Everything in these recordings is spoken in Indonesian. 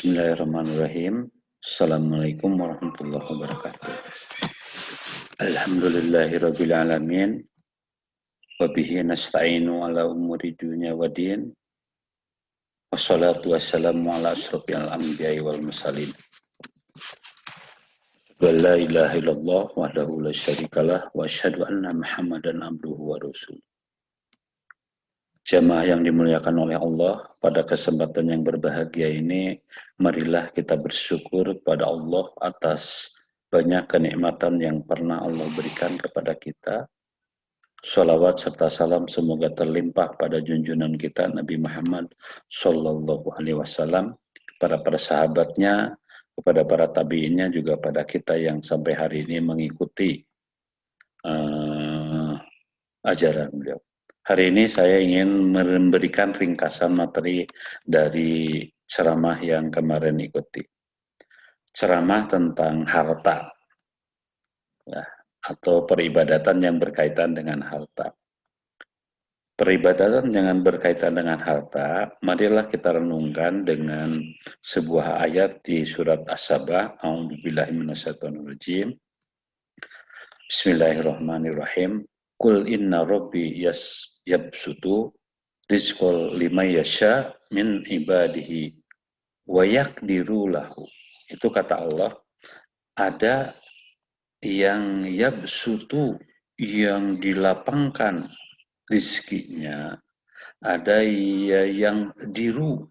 Bismillahirrahmanirrahim. Assalamualaikum warahmatullahi wabarakatuh. Alhamdulillahirabbil alamin. Wa bihi nasta'inu ala umuri dunya waddin. Wassalatu wassalamu ala asyrofil anbiya'i wal mursalin. Wa la ilaha illallah wahdahu la syarikalah wa asyhadu anna Muhammadan abduhu wa rasuluh. Jamaah yang dimuliakan oleh Allah, pada kesempatan yang berbahagia ini, marilah kita bersyukur pada Allah atas banyak kenikmatan yang pernah Allah berikan kepada kita. Sholawat serta salam semoga terlimpah pada junjungan kita Nabi Muhammad Sallallahu Alaihi Wasallam, para sahabatnya, kepada para tabiinnya, juga pada kita yang sampai hari ini mengikuti ajaran beliau. Hari ini saya ingin memberikan ringkasan materi dari ceramah yang kemarin ikuti. Ceramah tentang harta, ya, atau peribadatan yang berkaitan dengan harta. Peribadatan yang berkaitan dengan harta, marilah kita renungkan dengan sebuah ayat di surat As-Sabah. A'udzubillahi minasyaitonirrajim. Bismillahirrahmanirrahim. Kul inna rabbi yabsutu rizqal liman yasha min ibadihi wa yaqdiru lahu. Itu kata Allah, ada yang yabsutu, yang dilapangkan rizkinya, ada yang diru,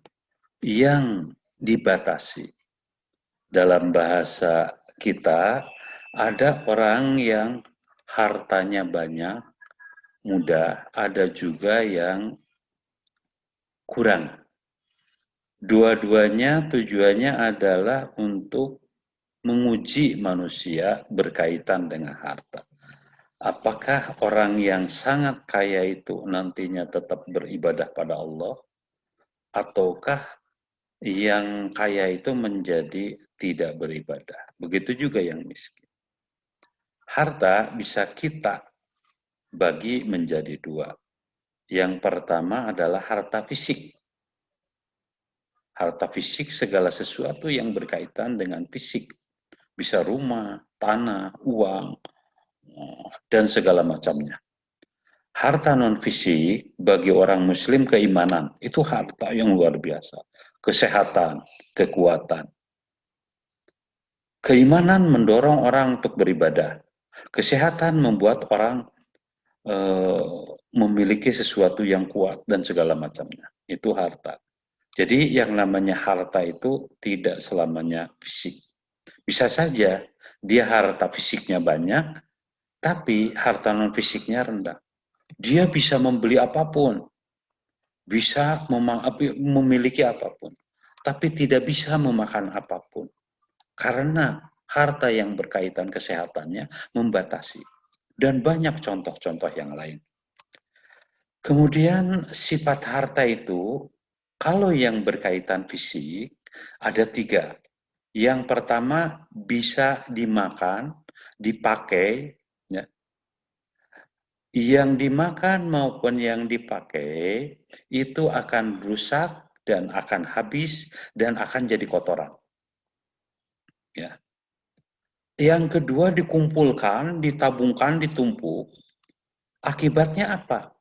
yang dibatasi. Dalam bahasa kita, ada orang yang hartanya banyak, mudah, ada juga yang kurang. Dua-duanya tujuannya adalah untuk menguji manusia berkaitan dengan harta. Apakah orang yang sangat kaya itu nantinya tetap beribadah pada Allah, ataukah yang kaya itu menjadi tidak beribadah? Begitu juga yang miskin. Harta bisa kita bagi menjadi dua. Yang pertama adalah harta fisik. Harta fisik segala sesuatu yang berkaitan dengan fisik. Bisa rumah, tanah, uang, dan segala macamnya. Harta non fisik bagi orang muslim keimanan. Itu harta yang luar biasa. Kesehatan, kekuatan. Keimanan mendorong orang untuk beribadah. Kesehatan membuat orang memiliki sesuatu yang kuat dan segala macamnya. Itu harta. Jadi yang namanya harta itu tidak selamanya fisik. Bisa saja dia harta fisiknya banyak, tapi harta non fisiknya rendah. Dia bisa membeli apapun, bisa memiliki apapun, tapi tidak bisa memakan apapun. Karena harta yang berkaitan kesehatannya membatasi. Dan banyak contoh-contoh yang lain. Kemudian sifat harta itu, kalau yang berkaitan fisik, ada tiga. Yang pertama bisa dimakan, dipakai. Ya. Yang dimakan maupun yang dipakai, itu akan rusak dan akan habis dan akan jadi kotoran. Ya. Yang kedua dikumpulkan, ditabungkan, ditumpuk. Akibatnya apa?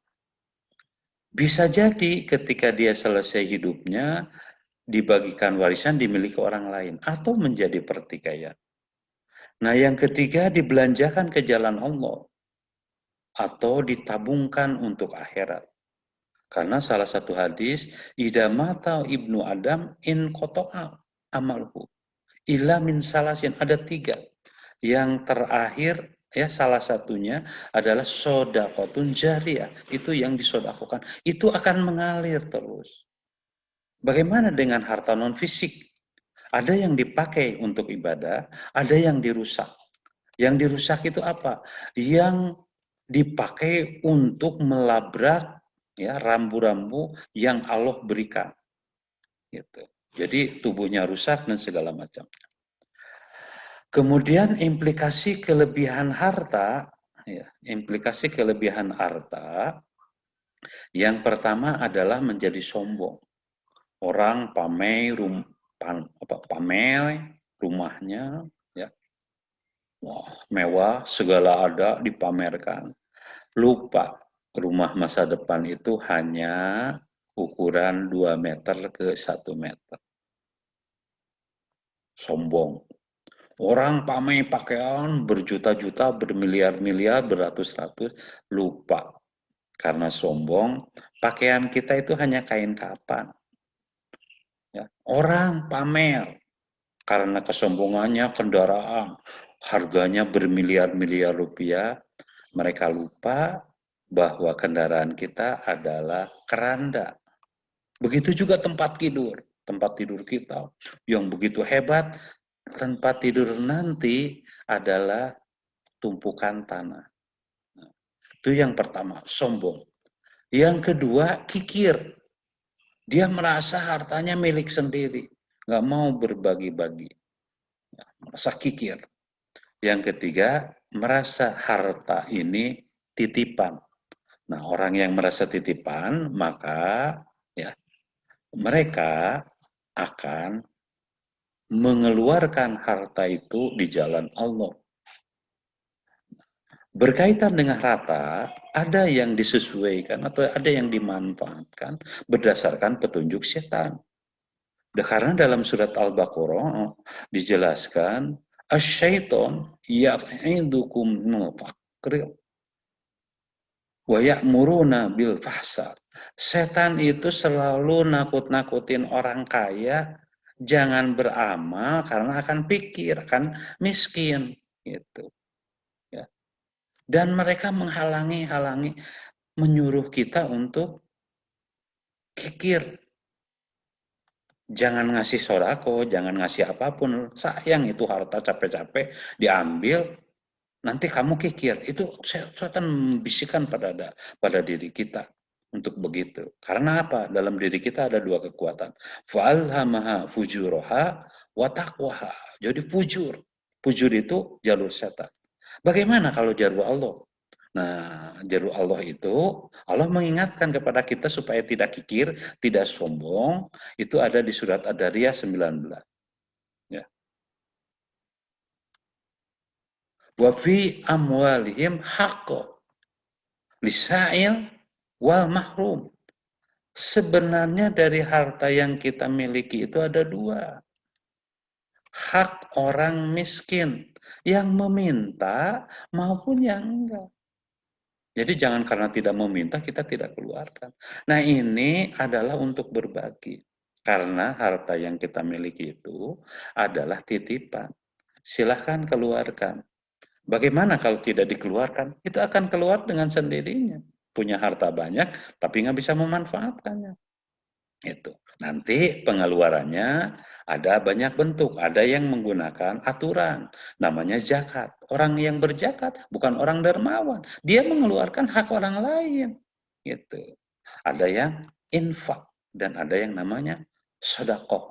Bisa jadi ketika dia selesai hidupnya, dibagikan warisan dimiliki orang lain, atau menjadi pertikaian. Nah yang ketiga dibelanjakan ke jalan Allah, atau ditabungkan untuk akhirat. Karena salah satu hadis, idza mata ibnu Adam in qata'a amalhu illa min salasin, ada tiga. Yang terakhir, ya salah satunya adalah sodaqotun jariyah, itu yang disodakokan, itu akan mengalir terus. Bagaimana dengan harta non fisik? Ada yang dipakai untuk ibadah, ada yang dirusak. Yang dirusak itu apa? Yang dipakai untuk melabrak, ya, rambu-rambu yang Allah berikan. Gitu. Jadi tubuhnya rusak dan segala macam. Kemudian implikasi kelebihan harta, ya, implikasi kelebihan harta, yang pertama adalah menjadi sombong. Orang pamer rumahnya, ya. Wah, mewah, segala ada dipamerkan. Lupa rumah masa depan itu hanya ukuran 2 meter ke 1 meter. Sombong. Orang pamer pakaian berjuta-juta, bermiliar-miliar, beratus-ratus, lupa. Karena sombong, pakaian kita itu hanya kain kapan. Ya. Orang pamer karena kesombongannya kendaraan, harganya bermiliar-miliar rupiah, mereka lupa bahwa kendaraan kita adalah keranda. Begitu juga tempat tidur kita yang begitu hebat, tempat tidur nanti adalah tumpukan tanah. Itu yang pertama, sombong. Yang kedua, kikir. Dia merasa hartanya milik sendiri, nggak mau berbagi-bagi, merasa kikir. Yang ketiga, merasa harta ini titipan. Nah, orang yang merasa titipan, maka ya mereka akan mengeluarkan harta itu di jalan Allah. Berkaitan dengan harta, ada yang disesuaikan atau ada yang dimanfaatkan berdasarkan petunjuk setan. Karena dalam surat Al-Baqarah dijelaskan, asyaiton ya'idukum faqr wa ya'muruna bil fahsya. Setan itu selalu nakut-nakutin orang kaya jangan beramal karena akan pikir, akan miskin gitu. Ya. Dan mereka menghalangi menyuruh kita untuk kikir. Jangan ngasih sodako, jangan ngasih apapun. Sayang itu harta capek-capek diambil, nanti kamu kikir. Itu setan membisikkan pada diri kita untuk begitu. Karena apa? Dalam diri kita ada dua kekuatan. Fa'alhamaha fujuroha wa taqwaha. Jadi fujur. Fujur itu jalur setan. Bagaimana kalau jalur Allah? Nah, jalur Allah itu, Allah mengingatkan kepada kita supaya tidak kikir, tidak sombong, itu ada di surat Ad-Dariyah 19. Ya. Wa fi amwalihim haqqo lisa'il wal mahrum. Sebenarnya dari harta yang kita miliki itu ada dua. Hak orang miskin, yang meminta maupun yang enggak. Jadi jangan karena tidak meminta kita tidak keluarkan. Nah ini adalah untuk berbagi. Karena harta yang kita miliki itu adalah titipan. Silahkan keluarkan. Bagaimana kalau tidak dikeluarkan? Itu akan keluar dengan sendirinya. Punya harta banyak tapi nggak bisa memanfaatkannya. Itu. Nanti pengeluarannya ada banyak bentuk. Ada yang menggunakan aturan, namanya zakat. Orang yang berzakat bukan orang dermawan, dia mengeluarkan hak orang lain. Gitu. Ada yang infak dan ada yang namanya sedekah.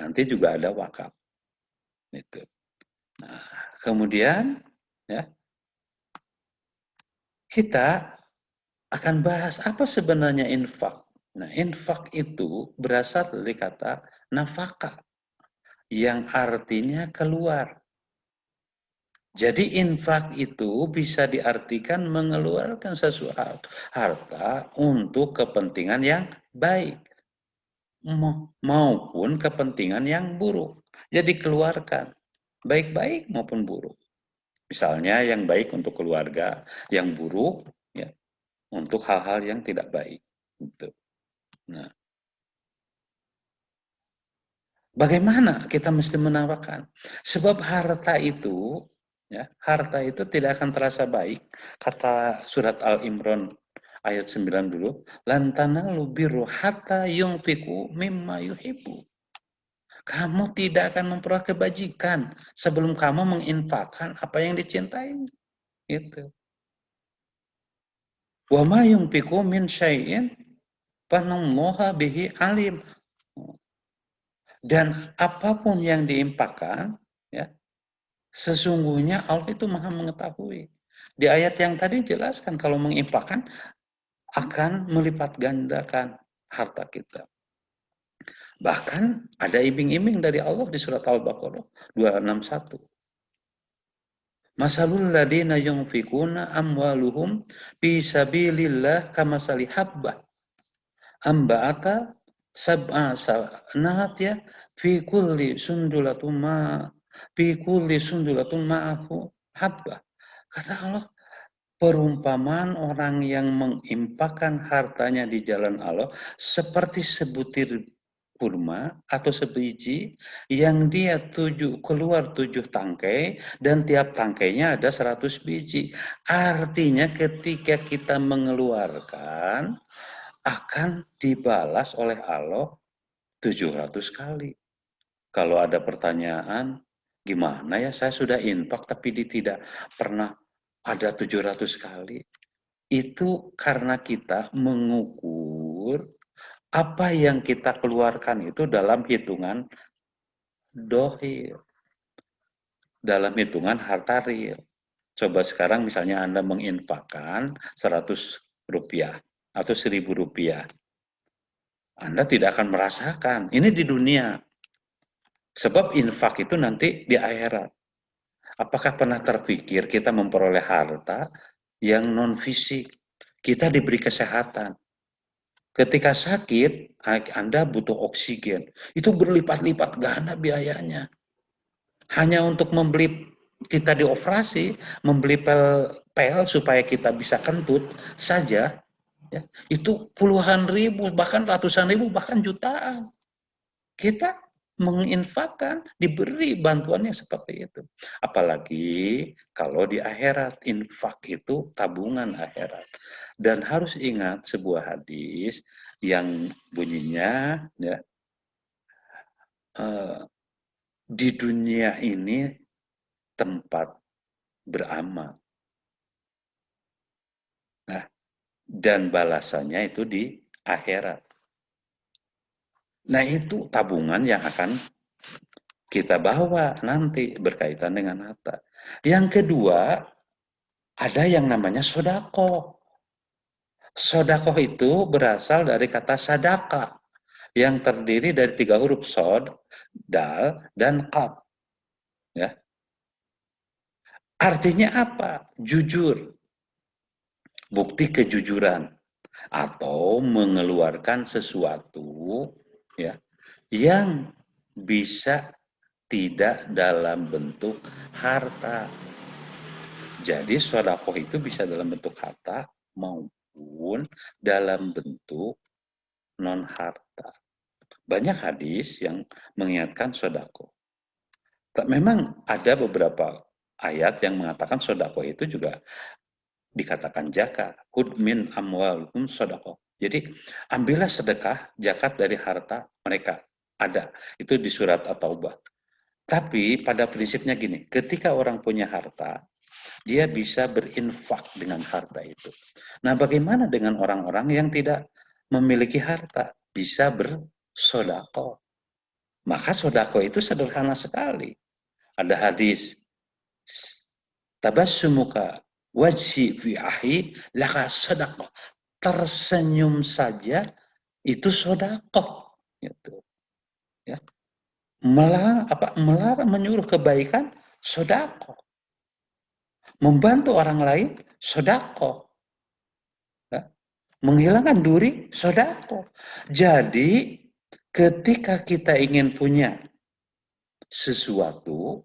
Nanti juga ada wakaf. Itu. Nah, kemudian ya kita akan bahas apa sebenarnya infak. Nah, infak itu berasal dari kata nafkah yang artinya keluar. Jadi infak itu bisa diartikan mengeluarkan sesuatu harta untuk kepentingan yang baik maupun kepentingan yang buruk. Jadi keluarkan baik-baik maupun buruk. Misalnya yang baik untuk keluarga, yang buruk ya untuk hal-hal yang tidak baik. Gitu. Nah, bagaimana kita mesti menawarkan? Sebab harta itu tidak akan terasa baik. Kata surat Al-Imran ayat 9 dulu, lantana lubiru hatta yungfiku mimma yuhibbu. Kamu tidak akan memperoleh kebajikan sebelum kamu menginfakkan apa yang dicintai. Itu. Wa ma yungfiku min syai'in fanallaha bihi alim. Dan apapun yang diinfakkan, ya, sesungguhnya Allah itu maha mengetahui. Di ayat yang tadi jelaskan kalau menginfakkan akan melipat gandakan harta kita. Bahkan ada iming-iming dari Allah di surat Al-Baqarah 261. Masalul ladina yunfikuna amwaluhum fi sabilillah kamasali habbah amba'ata sab'a sanat ya fi kulli sundulatun fi kulli sundulatun ma'ahu habbah. Kata Allah, perumpamaan orang yang menginfakkan hartanya di jalan Allah seperti sebutir kurma atau sebiji yang dia keluar 7 tangkai dan tiap tangkainya ada 100 biji. Artinya ketika kita mengeluarkan akan dibalas oleh Allah 700 kali. Kalau ada pertanyaan, gimana ya saya sudah infak tapi tidak pernah ada 700 kali. Itu karena kita mengukur apa yang kita keluarkan itu dalam hitungan dohir, dalam hitungan harta real. Coba sekarang misalnya Anda menginfakkan 100 rupiah atau 1000 rupiah. Anda tidak akan merasakan. Ini di dunia. Sebab infak itu nanti di akhirat. Apakah pernah terpikir kita memperoleh harta yang non fisik? Kita diberi kesehatan. Ketika sakit, Anda butuh oksigen. Itu berlipat-lipat ganda biayanya. Hanya untuk membeli kita dioperasi, membeli pel supaya kita bisa kentut saja, ya, itu puluhan ribu, bahkan ratusan ribu, bahkan jutaan. Kita menginfakkan, diberi bantuannya seperti itu. Apalagi kalau di akhirat, infak itu tabungan akhirat. Dan harus ingat sebuah hadis yang bunyinya, ya, di dunia ini tempat beramal. Nah, dan balasannya itu di akhirat. Nah, itu tabungan yang akan kita bawa nanti berkaitan dengan harta. Yang kedua, ada yang namanya sodako. Sodako itu berasal dari kata sadaka, yang terdiri dari 3 huruf sod, dal, dan kaf. Ya. Artinya apa? Jujur. Bukti kejujuran. Atau mengeluarkan sesuatu, ya, yang bisa tidak dalam bentuk harta. Jadi sodakoh itu bisa dalam bentuk harta maupun dalam bentuk non harta. Banyak hadis yang mengingatkan sodakoh. Memang ada beberapa ayat yang mengatakan sodakoh itu juga dikatakan zakat. Hud min amwalikum sodakoh. Jadi ambillah sedekah zakat dari harta mereka. Ada. Itu di surat At-Taubah. Tapi pada prinsipnya gini, ketika orang punya harta, dia bisa berinfak dengan harta itu. Nah, bagaimana dengan orang-orang yang tidak memiliki harta? Bisa bersodako. Maka sodako itu sederhana sekali. Ada hadis, tabassumuka wajhi fi ahi laka sodako. Tersenyum saja itu sodako. Gitu. Ya. Melarang menyuruh kebaikan, sodako. Membantu orang lain, sodako. Ya. Menghilangkan duri, sodako. Jadi, ketika kita ingin punya sesuatu,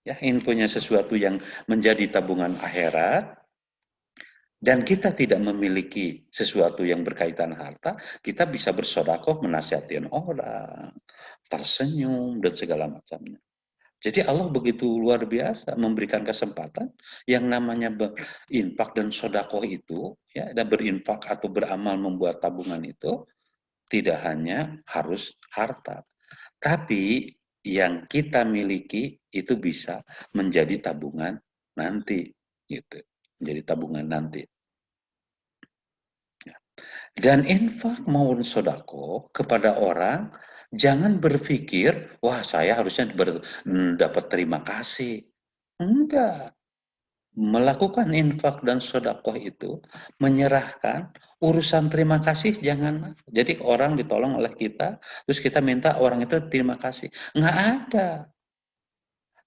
ya, ingin punya sesuatu yang menjadi tabungan akhirat, dan kita tidak memiliki sesuatu yang berkaitan harta, kita bisa bersodako, menasihatin orang, tersenyum, dan segala macamnya. Jadi Allah begitu luar biasa memberikan kesempatan yang namanya berinfak dan sodakoh itu, ya, dan berinfak atau beramal membuat tabungan itu tidak hanya harus harta, tapi yang kita miliki itu bisa menjadi tabungan nanti, gitu, menjadi tabungan nanti. Dan infak maupun sodako kepada orang, jangan berpikir, wah saya harusnya dapat terima kasih. Enggak. melakukan infak dan sedekah itu menyerahkan urusan terima kasih jangan. Jadi orang ditolong oleh kita, terus kita minta orang itu terima kasih. Nggak ada.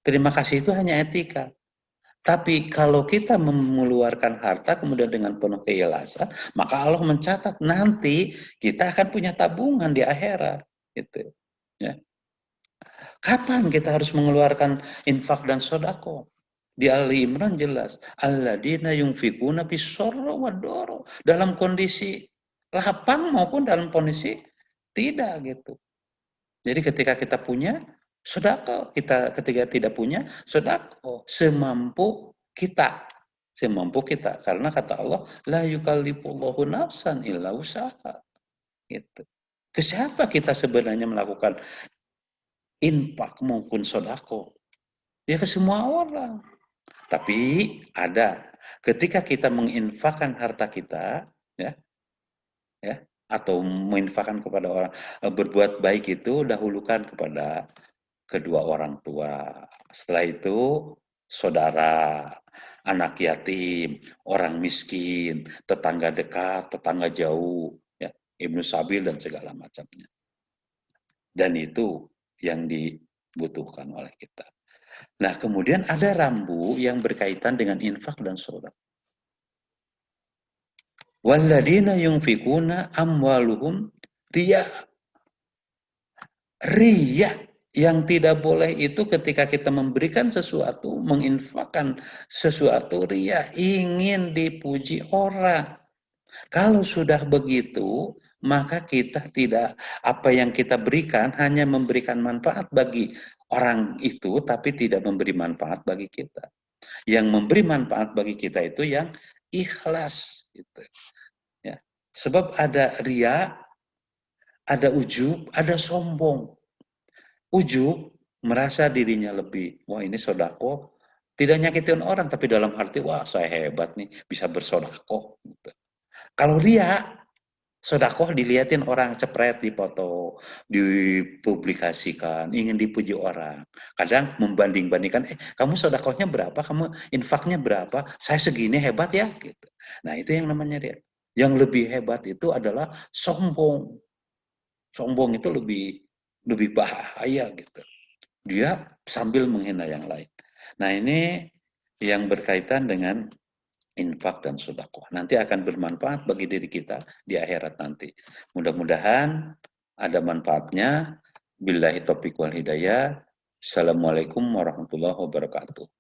Terima kasih itu hanya etika. Tapi kalau kita mengeluarkan harta kemudian dengan penuh keikhlasan, maka Allah mencatat nanti kita akan punya tabungan di akhirat. Gitu. Ya. Kapan kita harus mengeluarkan infak dan sodako? Di Ali Imran jelas, alladzina yunfikuna bisarra wadoro, dalam kondisi lapang maupun dalam kondisi tidak gitu. Jadi ketika kita punya sedekah, kita ketika tidak punya sedekah semampu kita. Semampu kita. Karena kata Allah, la yukallifullahu nafsan illa usaha. Gitu. Ke siapa kita sebenarnya melakukan infak maupun sedekah? Ya ke semua orang. Tapi ada ketika kita menginfakkan harta kita, ya, ya, atau menginfakkan kepada orang, berbuat baik itu dahulukan kepada kedua orang tua. Setelah itu saudara, anak yatim, orang miskin, tetangga dekat, tetangga jauh, ya, Ibnu Sabil dan segala macamnya. Dan itu yang dibutuhkan oleh kita. Nah, kemudian ada rambu yang berkaitan dengan infak dan sedekah. Walladzina yunfikuna amwaluhum riya. Riya yang tidak boleh itu ketika kita memberikan sesuatu, menginfakkan sesuatu, riya ingin dipuji orang. Kalau sudah begitu, maka kita tidak, apa yang kita berikan hanya memberikan manfaat bagi orang itu, tapi tidak memberi manfaat bagi kita. Yang memberi manfaat bagi kita itu yang ikhlas. Gitu. Ya. Sebab ada ria, ada ujub, ada sombong. Ujub merasa dirinya lebih, wah ini sodako, tidak nyakitin orang, tapi dalam arti, wah saya hebat nih, bisa bersodako. Gitu. Kalau ria, sodako dilihatin orang, cepret di foto, dipublikasikan, ingin dipuji orang. Kadang membanding-bandingkan, kamu sodakohnya berapa, kamu infaknya berapa, saya segini hebat ya. Gitu. Nah itu yang namanya ria. Yang lebih hebat itu adalah sombong. Sombong itu lebih bahaya gitu. Dia sambil menghina yang lain. Nah ini yang berkaitan dengan infak dan sedekah. Nanti akan bermanfaat bagi diri kita di akhirat nanti. Mudah-mudahan ada manfaatnya. Billahi taufiq wal hidayah. Assalamualaikum warahmatullahi wabarakatuh.